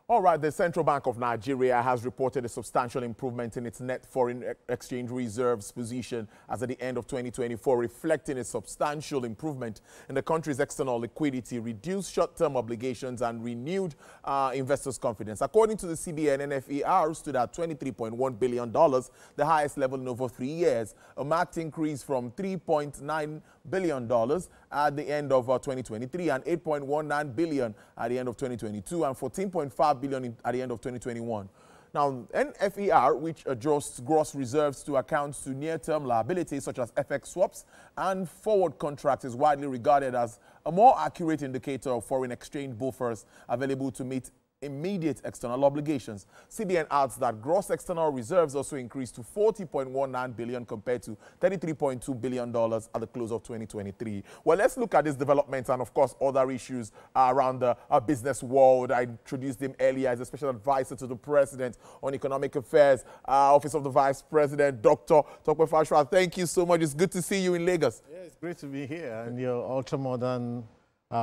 All right, the Central Bank of Nigeria has reported a substantial improvement in its net foreign exchange reserves position as at the end of 2024, reflecting a substantial improvement in the country's external liquidity, reduced short-term obligations, and renewed investors' confidence. According to the CBN, NFER stood at $23.1 billion, the highest level in over 3 years, a marked increase from $3.9 billion at the end of 2023 and $8.19 billion at the end of 2022 and $14.5 billion at the end of 2021. Now, NFER, which adjusts gross reserves to account to near-term liabilities such as FX swaps and forward contracts, is widely regarded as a more accurate indicator of foreign exchange buffers available to meet immediate external obligations. CBN adds that gross external reserves also increased to $40.19 billion compared to $33.2 billion at the close of 2023. Well, let's look at these developments and, of course, other issues around the business world. I introduced him earlier as a special advisor to the President on Economic Affairs, Office of the Vice President, Dr. Tokwe Fashwa. Thank you so much. It's good to see you in Lagos. Yeah, it's great to be here in your ultra-modern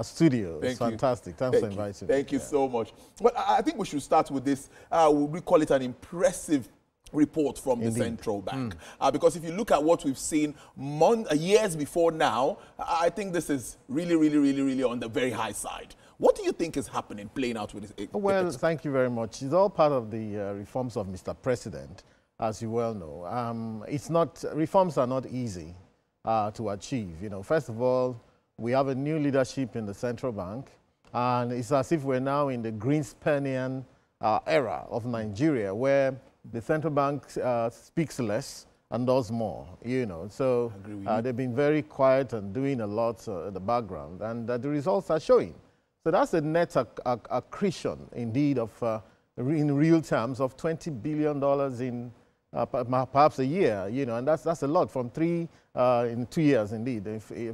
studio. It's fantastic. Thanks for inviting me. Thank you so much. But I think we should start with this. We call it an impressive report from the Central Bank. Because if you look at what we've seen years before now, I think this is really on the very high side. What do you think is happening, playing out with this? Well, thank you very much. It's all part of the reforms of Mr. President, as you well know. Reforms are not easy to achieve. You know, first of all, we have a new leadership in the central bank, and it's as if we're now in the Greenspanian era of Nigeria, where the central bank speaks less and does more, you know. So they've been very quiet and doing a lot in the background, and the results are showing. So that's a net accretion, indeed, of in real terms of $20 billion in perhaps a year, you know, and that's a lot from in 2 years, indeed,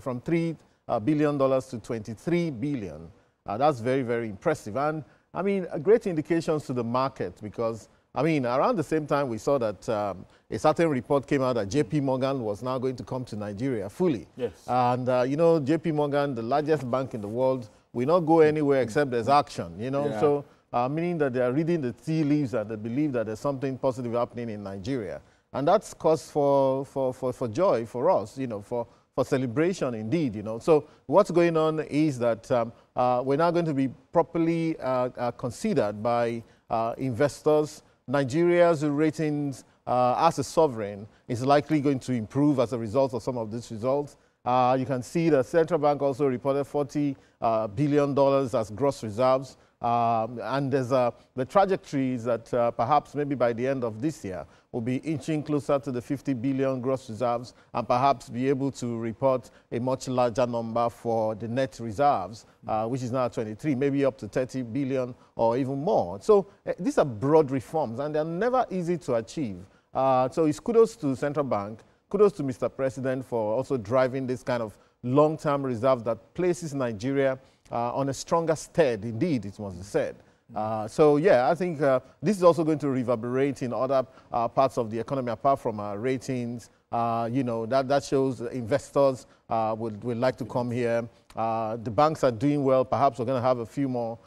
from $3 billion to $23 billion. That's very impressive. And I mean, great indications to the market, because I mean, around the same time we saw that a certain report came out that JP Morgan was now going to come to Nigeria fully. Yes. And you know, JP Morgan, the largest bank in the world, will not go anywhere except there's action, you know. Yeah. So meaning that they are reading the tea leaves and they believe that there's something positive happening in Nigeria. And that's cause for joy for us, you know, for celebration indeed, you know. So what's going on is that we're now going to be properly considered by investors. Nigeria's ratings as a sovereign is likely going to improve as a result of some of these results. You can see the central bank also reported $40 billion as gross reserves. And there's the trajectory is that perhaps maybe by the end of this year, we'll be inching closer to the 50 billion gross reserves and perhaps be able to report a much larger number for the net reserves, which is now 23, maybe up to 30 billion or even more. So these are broad reforms, and they're never easy to achieve. So it's kudos to the central bank, kudos to Mr. President for also driving this kind of long-term reserve that places Nigeria on a stronger stead, indeed, it must be said. So, yeah, I think this is also going to reverberate in other parts of the economy, apart from our ratings. You know, that shows investors would like to come here. The banks are doing well. Perhaps we're going to have a few more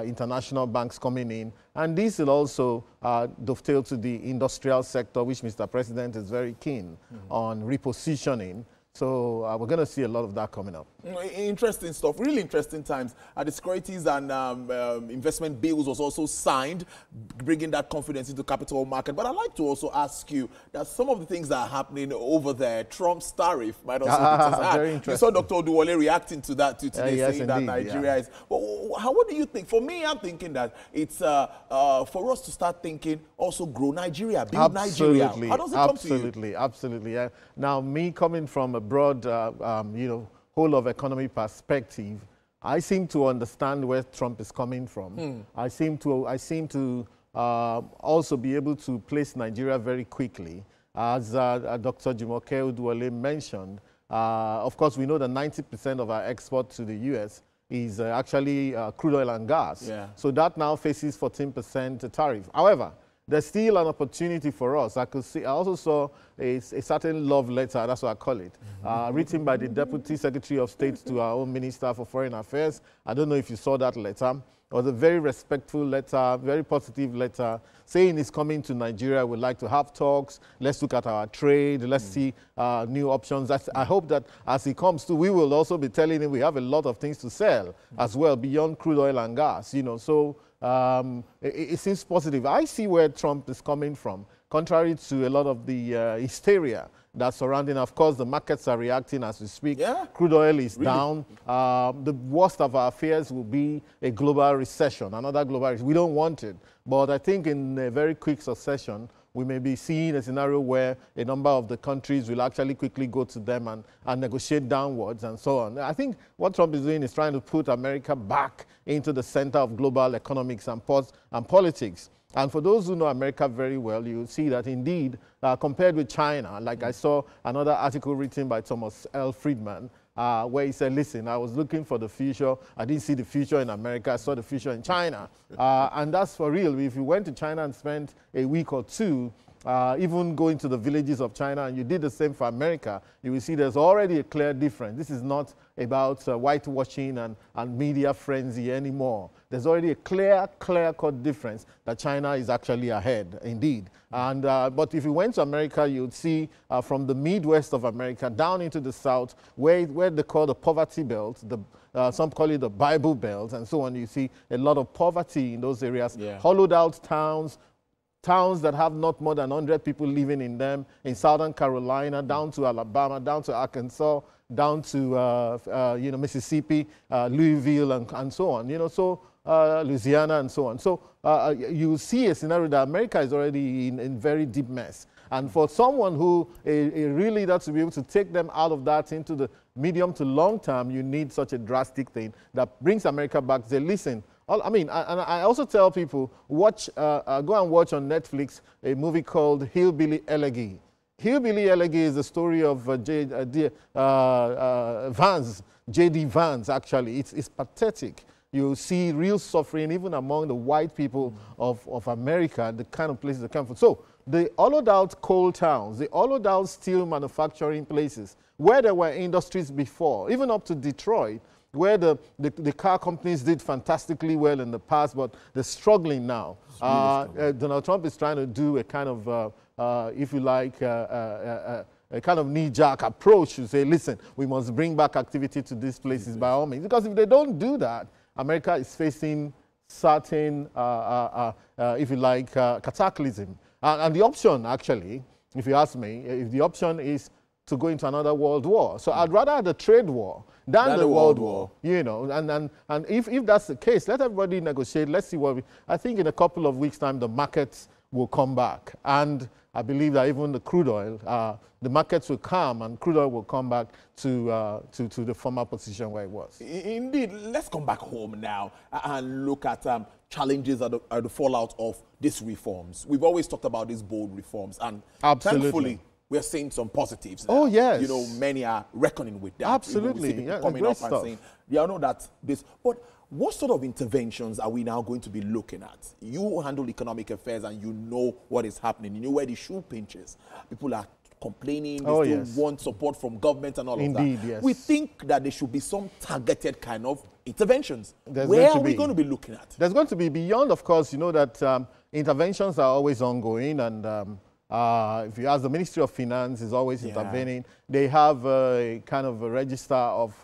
international banks coming in. And this will also dovetail to the industrial sector, which Mr. President is very keen on repositioning. So we're going to see a lot of that coming up. Interesting stuff, really interesting times. The securities and investment bills was also signed, bringing that confidence into capital market. But I'd like to also ask you that some of the things that are happening over there, Trump's tariff might also be very interesting. You saw Dr. Oduwole reacting to that today, yes, saying indeed, that Nigeria is. Well, what do you think? For me, I'm thinking that it's for us to start thinking, also grow Nigeria, build Nigeria. How does it come to you? Absolutely. Yeah. Now, me coming from a broad, you know, whole of economy perspective, I seem to understand where Trump is coming from. I seem to also be able to place Nigeria very quickly. As Dr. Jumoke Oduwole mentioned, of course, we know that 90% of our export to the U.S. is actually crude oil and gas. Yeah. So that now faces 14% tariff. However, there's still an opportunity for us. I also saw a certain love letter, that's what I call it, written by the Deputy Secretary of State to our own Minister for Foreign Affairs. I don't know if you saw that letter. was a very respectful letter, very positive letter, saying he's coming to Nigeria. We'd like to have talks. Let's look at our trade. Let's see new options. I hope that as he comes to, we will also be telling him we have a lot of things to sell as well beyond crude oil and gas. You know, so it seems positive. I see where Trump is coming from, contrary to a lot of the hysteria that's surrounding. Of course, the markets are reacting as we speak. Yeah. Crude oil is down. The worst of our fears will be a global recession, another global recession. We don't want it. But I think in a very quick succession, we may be seeing a scenario where a number of the countries will actually quickly go to them and negotiate downwards and so on. I think what Trump is doing is trying to put America back into the center of global economics and politics. And for those who know America very well, you will see that indeed, compared with China, like I saw another article written by Thomas L. Friedman, where he said, listen, I was looking for the future. I didn't see the future in America. I saw the future in China. And that's for real. If you went to China and spent a week or two, even going to the villages of China, and you did the same for America, you will see there's already a clear difference. This is not about whitewashing and media frenzy anymore. There's already a clear-cut difference that China is actually ahead, indeed. And, but if you went to America, you'd see from the Midwest of America down into the South, where they call the poverty belt, some call it the Bible Belt, and so on. You see a lot of poverty in those areas, hollowed out towns that have not more than 100 people living in them, in Southern Carolina, down to Alabama, down to Arkansas, down to you know, Mississippi, Louisville, and so on. You know, so Louisiana and so on. So you see a scenario that America is already in very deep mess. And for someone who a real leader to be able to take them out of that into the medium to long term, you need such a drastic thing that brings America back. Say, listen. I mean, and I also tell people, watch, go and watch on Netflix a movie called Hillbilly Elegy. Hillbilly Elegy is the story of J.D. Vance, actually. It's pathetic. You see real suffering even among the white people of America, the kind of places they come from. So the hollowed out coal towns, the hollowed out steel manufacturing places, where there were industries before, even up to Detroit, where the car companies did fantastically well in the past, but they're struggling now. Donald Trump is trying to do a kind of, if you like, a kind of knee-jerk approach to say, listen, we must bring back activity to these places by all means. Because if they don't do that, America is facing certain, if you like, cataclysm. And the option, actually, if you ask me, if the option is to go into another world war. So I'd rather have the trade war than the world war, you know. And if that's the case, let everybody negotiate. Let's see what I think in a couple of weeks' time, the markets will come back. And I believe that even the crude oil, the markets will come and crude oil will come back to the former position where it was. Indeed. Let's come back home now and look at challenges at the fallout of these reforms. We've always talked about these bold reforms, and thankfully, we are seeing some positives now. Oh, yes. You know, many are reckoning with that. Absolutely. Yeah, coming up and saying, yeah, I know that this. But what sort of interventions are we now going to be looking at? You handle economic affairs and you know what is happening. You know where the shoe pinches. People are complaining. They still want support from government and all of that. Yes. We think that there should be some targeted kind of interventions. Where are we going to be looking at? There's going to be beyond, of course, you know that interventions are always ongoing, and if you ask, the Ministry of Finance is always intervening. They have a kind of a register of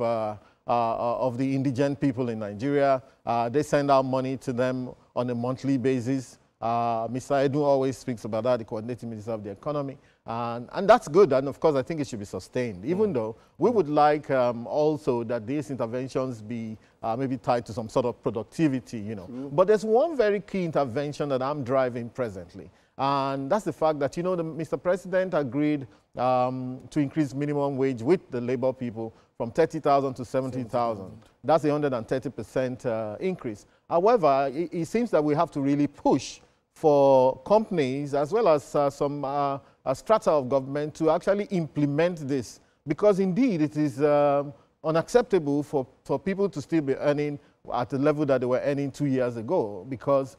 the indigent people in Nigeria. They send out money to them on a monthly basis. Mr. Edu always speaks about that, the coordinating minister of the economy. And that's good. And of course, I think it should be sustained, even though we would like also that these interventions be maybe tied to some sort of productivity, you know. But there's one very key intervention that I'm driving presently. And that's the fact that, you know, Mr. President agreed to increase minimum wage with the labor people from 30,000 to 70,000. That's a 130% increase. However, it seems that we have to really push for companies as well as some strata of government to actually implement this, because indeed it is unacceptable for people to still be earning at the level that they were earning 2 years ago, because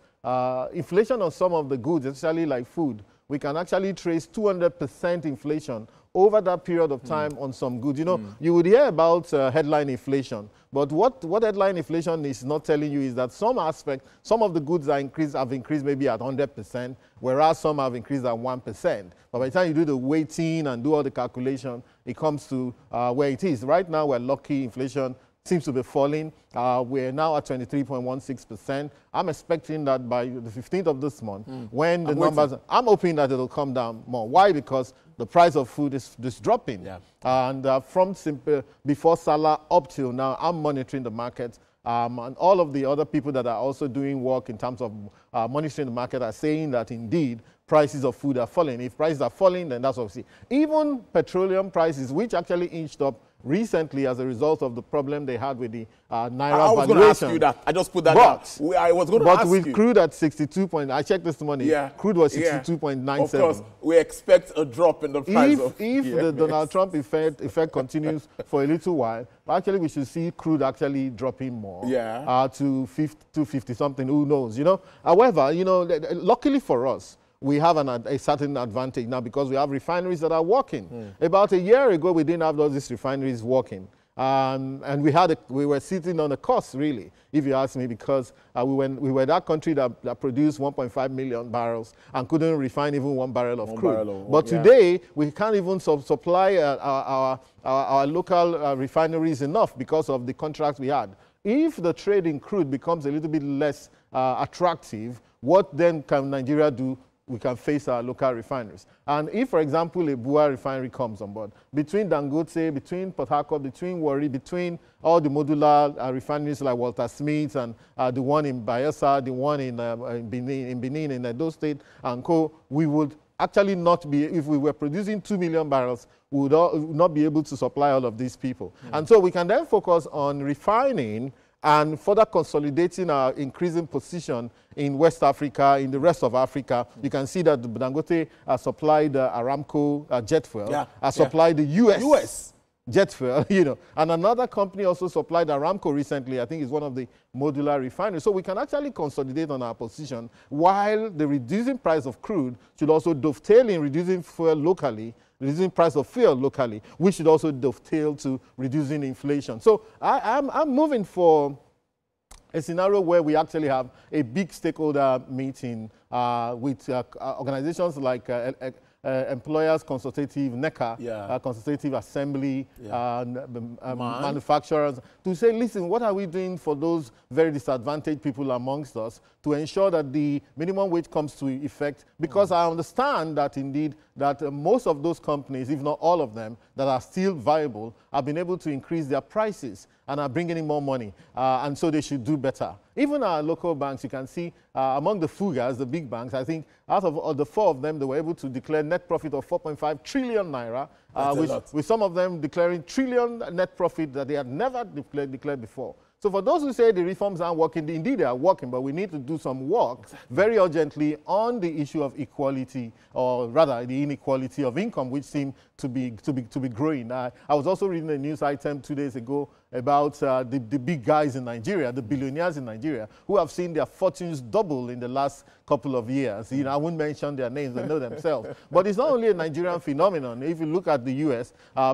inflation on some of the goods, especially like food, we can actually trace 200% inflation over that period of time on some goods. You know, you would hear about headline inflation, but what headline inflation is not telling you is that some of the goods have increased maybe at 100%, whereas some have increased at 1%. But by the time you do the weighting and do all the calculation, it comes to where it is. Right now, we're lucky inflation seems to be falling. We're now at 23.16%. I'm expecting that by the 15th of this month, when the numbers, I'm hoping that it'll come down more. Why? Because the price of food is dropping. Yeah. And from before Salah up till now, I'm monitoring the market. And all of the other people that are also doing work in terms of monitoring the market are saying that indeed prices of food are falling. If prices are falling, then that's what we see. Even petroleum prices, which actually inched up recently as a result of the problem they had with the Naira valuation. I was going to ask you that. I just put that down. I was going to ask you. But with crude at 62 point, I checked this morning, crude was 62.97. Of course, we expect a drop in the price if the Donald Trump effect continues for a little while, actually we should see crude actually dropping more to 50 something, who knows, you know. However, you know, luckily for us, we have a certain advantage now because we have refineries that are working. About a year ago, we didn't have all these refineries working. And we were sitting on a cost, really, if you ask me, because we were that country that produced 1.5 million barrels and couldn't refine even 1 barrel of crude. But today, we can't even supply our local refineries enough because of the contracts we had. If the trade in crude becomes a little bit less attractive, what then can Nigeria do? We can face our local refineries. And if, for example, a Bua refinery comes on board, between Dangote, between Port Harcourt, between Warri, between all the modular refineries like Walter Smith and the one in Bayelsa, the one in Benin, in Edo State, and co, we would actually not be, if we were producing 2 million barrels, we would not be able to supply all of these people. And so we can then focus on refining and further consolidating our increasing position in West Africa, in the rest of Africa. You can see that Dangote has supplied Aramco jet fuel, has supplied the US jet fuel, you know. And another company also supplied Aramco recently. I think it's one of the modular refineries. So we can actually consolidate on our position while the reducing price of crude should also dovetail in reducing fuel locally, reducing price of fuel locally, which should also dovetail to reducing inflation. So I'm moving for a scenario where we actually have a big stakeholder meeting with organizations like Employers Consultative, NECA, Consultative Assembly, manufacturers, to say, listen, what are we doing for those very disadvantaged people amongst us to ensure that the minimum wage comes to effect? Because I understand that indeed that most of those companies, if not all of them, that are still viable, have been able to increase their prices and are bringing in more money, and so they should do better. Even our local banks, you can see among the FUGAs, the big banks, I think out of the 4 of them, they were able to declare net profit of 4.5 trillion naira, with some of them declaring trillion net profit that they had never declared before. So for those who say the reforms aren't working, indeed they are working, but we need to do some work very urgently on the issue of equality, or rather the inequality of income, which seem to be growing. I was also reading a news item 2 days ago about the big guys in Nigeria, the billionaires in Nigeria, who have seen their fortunes double in the last couple of years. You know, I won't mention their names, they know themselves. But it's not only a Nigerian phenomenon. If you look at the US,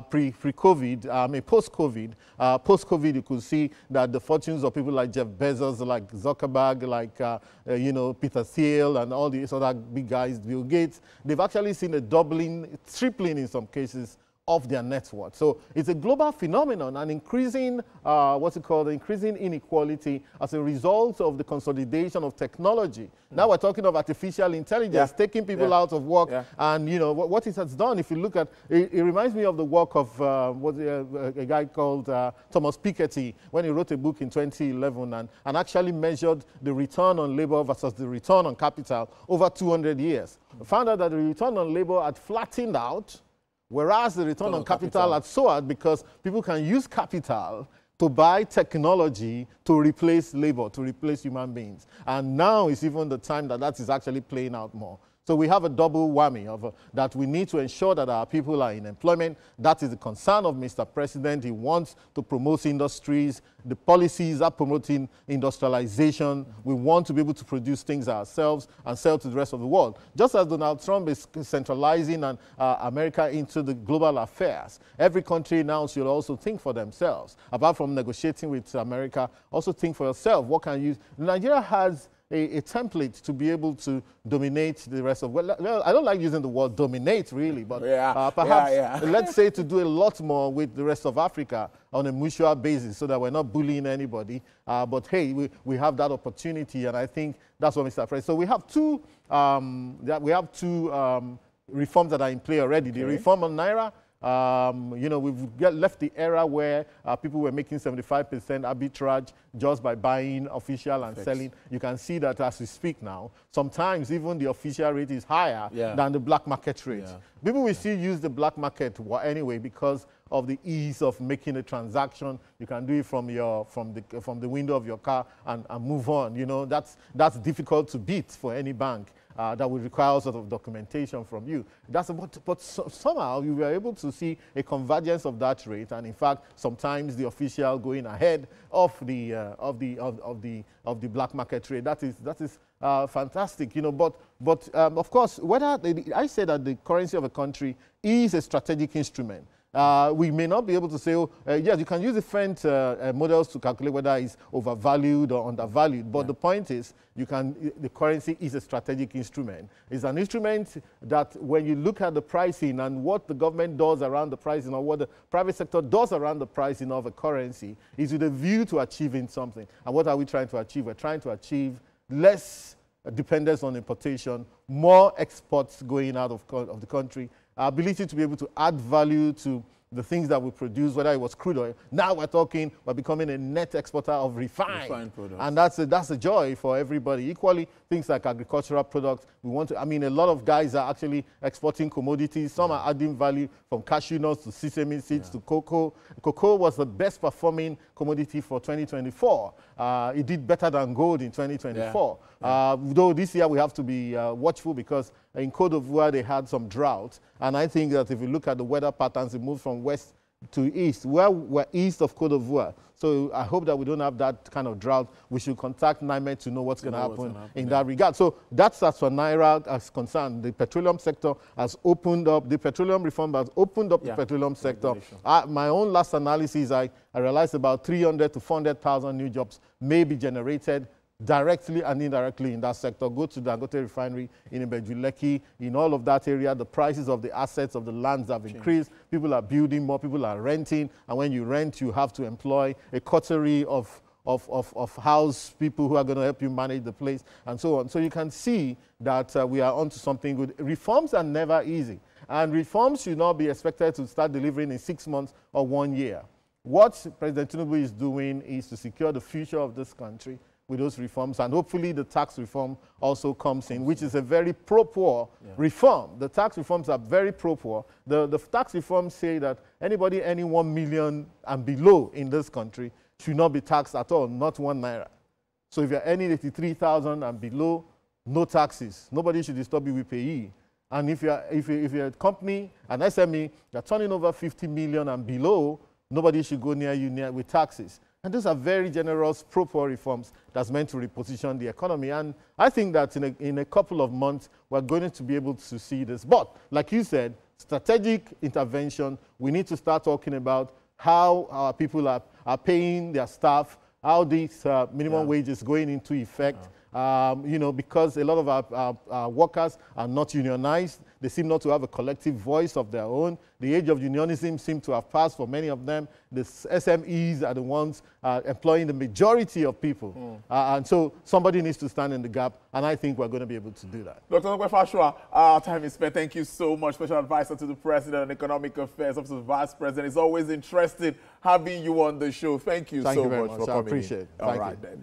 pre-COVID, post-COVID, you could see that the fortunes of people like Jeff Bezos, like Zuckerberg, like, you know, Peter Thiel, and all these other big guys, Bill Gates, they've actually seen a doubling, tripling in some cases, of their net worth. So it's a global phenomenon, and increasing, increasing inequality as a result of the consolidation of technology. Now we're talking of artificial intelligence, taking people out of work, and you know, what it has done, if you look at, it reminds me of the work of a guy called Thomas Piketty, when he wrote a book in 2011 and actually measured the return on labor versus the return on capital over 200 years. Found out that the return on labor had flattened out, whereas the return on capital had soared because people can use capital to buy technology to replace labor, to replace human beings. And now is even the time that is actually playing out more. So we have a double whammy of that we need to ensure that our people are in employment. That is the concern of Mr. President. He wants to promote industries. The policies are promoting industrialization. We want to be able to produce things ourselves and sell to the rest of the world. Just as Donald Trump is centralizing America into the global affairs, every country now should also think for themselves. Apart from negotiating with America, also think for yourself. What can you... Nigeria has a template to be able to dominate the rest of the world. Well, I don't like using the word dominate, really, but perhaps, let's say, to do a lot more with the rest of Africa on a mutual basis so that we're not bullying anybody. But, hey, we have that opportunity, and I think that's what Mr. President... So we have two reforms that are in play already. Okay. The reform on Naira. You know, we've left the era where people were making 75% arbitrage just by buying official and selling. You can see that as we speak now, sometimes even the official rate is higher than the black market rate. People will still use the black market anyway because of the ease of making a transaction. You can do it from the window of your car and move on. You know, that's difficult to beat for any bank. That would require sort of documentation from you. But somehow you were able to see a convergence of that rate, and in fact, sometimes the official going ahead of the black market rate. That is fantastic, you know. But of course, I say that the currency of a country is a strategic instrument. We may not be able to say, yes, you can use different models to calculate whether it's overvalued or undervalued. But the point is, the currency is a strategic instrument. It's an instrument that when you look at the pricing and what the government does around the pricing or what the private sector does around the pricing of a currency is with a view to achieving something. And what are we trying to achieve? We're trying to achieve less dependence on importation, more exports going out of the country, our ability to be able to add value to the things that we produce, whether it was crude oil. Now we're becoming a net exporter of refined products. And that's a joy for everybody. Equally, things like agricultural products. I mean, a lot of guys are actually exporting commodities. Some are adding value from cashew nuts to sesame seeds to cocoa. Cocoa was the best performing commodity for 2024. It did better than gold in 2024. Though this year we have to be watchful because in Côte d'Ivoire they had some drought. And I think that if you look at the weather patterns, it moved from west to east. We're east of Côte d'Ivoire. So I hope that we don't have that kind of drought. We should contact NIMET to know what's going to happen in that regard. So that's as far as Naira is concerned. The petroleum sector has opened up, the petroleum reform has opened up the petroleum sector. My own last analysis, I realized about 300 to 400,000 new jobs may be generated directly and indirectly in that sector. Go to the Dangote refinery in Ibejuleki, in all of that area, the prices of the assets of the lands have increased. People are building more, people are renting, and when you rent, you have to employ a coterie of house people who are going to help you manage the place and so on. So you can see that we are onto something good. Reforms are never easy, and reforms should not be expected to start delivering in 6 months or 1 year. What President Tinubu is doing is to secure the future of this country with those reforms, and hopefully the tax reform also comes in, which is a very pro-poor reform. The tax reforms are very pro-poor. The tax reforms say that anybody earning 1 million and below in this country should not be taxed at all, not 1 naira. So if you're earning 83,000 and below, no taxes. Nobody should disturb you with payee. And if you're a company, an SME, you're turning over 50 million and below, nobody should go near you with taxes. And those are very generous pro-poor reforms that's meant to reposition the economy. And I think that in a couple of months, we're going to be able to see this. But like you said, strategic intervention, we need to start talking about how our people are paying their staff, how this minimum wage is going into effect. You know, because a lot of our workers are not unionized. They seem not to have a collective voice of their own. The age of unionism seems to have passed for many of them. The SMEs are the ones employing the majority of people. And so somebody needs to stand in the gap, and I think we're going to be able to do that. Dr. Nkwefashua, our time is spent. Thank you so much. Special Advisor to the President on Economic Affairs, Office of Vice President. It's always interesting having you on the show. Thank you so much for coming. I appreciate it. All right, then.